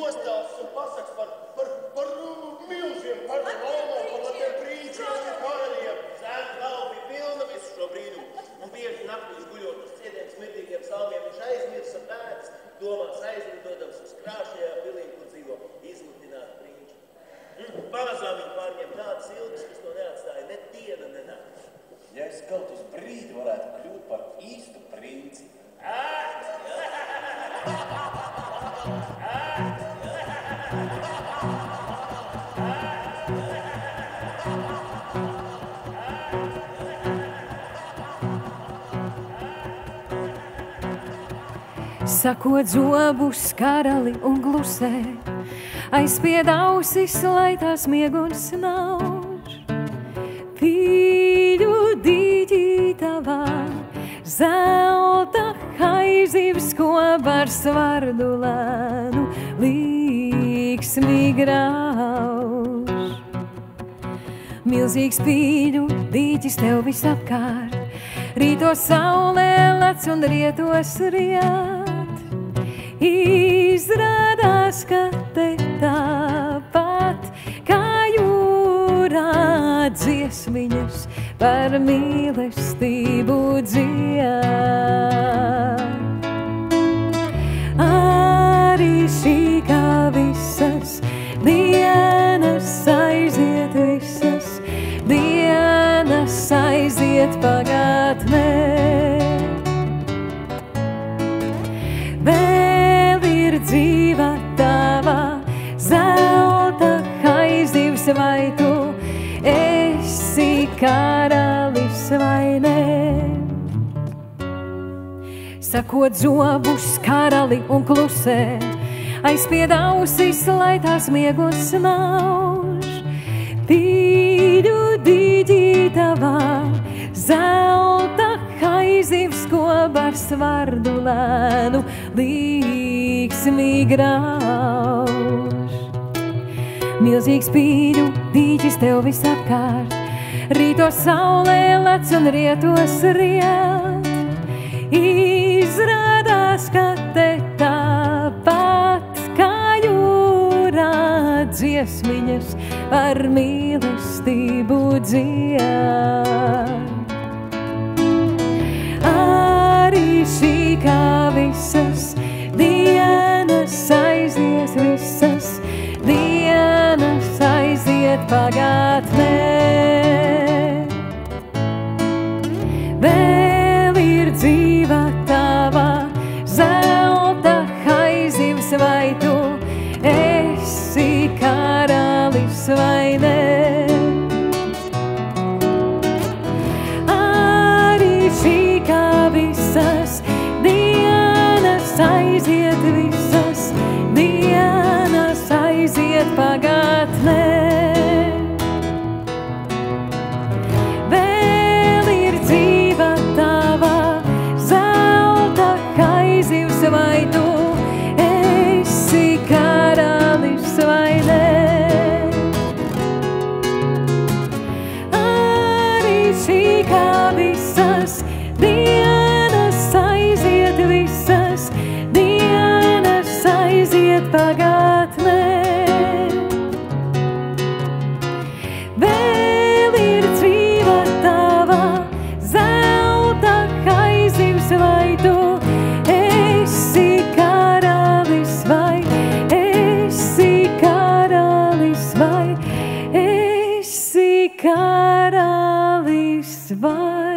nostāsts un pasaks par milžiem, par laumām, par tiem prīčiem un karaļiem. Zēna galva bija pilna visu šo brīnumu. Un bieži naktīs guļot uz cietiem smirdīgiem salmiem, viņš aizmirsa pēdas, domās aizlidodams uz krāšajā pilī, kur dzīvo izlutināt prīči. Pamazām viņa pārņem tādas ilgas, kas to neatstāja ne diena, ne nakti. Ja es kaut uz brīdi varētu kļūt par īstu princi. Sakot zobus karali un klusē, aizspied ausis, lai tās mieguns nauž. Pīļu dīķī tavā, zelta haizivs, ko par svardu lēnu līksmi grauž. Milzīgs pīļu dīķis tev visapkārt, rītos saulē lec un rietos riet. Izrādās, ka te tāpat kā jūrā dziesmiņas par mīlestību dzied. Arī šī kā visas dienas aiziet, visas dienas aiziet pagātnē. Dzīva tava, zelta haizivs, vai tu esi karalis vai nē? Sakot zobus karali un klusē, aizspied ausis, lai tās miegos nauž. Pīļu dīķī tavā, zelta haizivs, ko par svardu lēnu līksmi grauž. Milzīgs pīļu dīķis tev visapkārt, rītos saulē lec un rietos riet. Izrādās, ka te tāpat kā jūrā dziesmiņas par mīlestību dzied. Arī šī kā visas dienas aiziet, visas dienas aiziet pagātnē. Vēl ir dzīva tava, zelta haizivs, vai tu esi karalis vai nē? Visas dienas aiziet, visas dienas aiziet pagātnē. Vēl ir dzīva tava, zelta haizivs, vai tu esi karalis vai nē? Arī šī kā visas dienas aiziet, visas dienas aiziet pagātnē. Vēl ir dzīva tava, zelta haizivs, vai tu esi karalis vai esi karalis vai esi karalis vai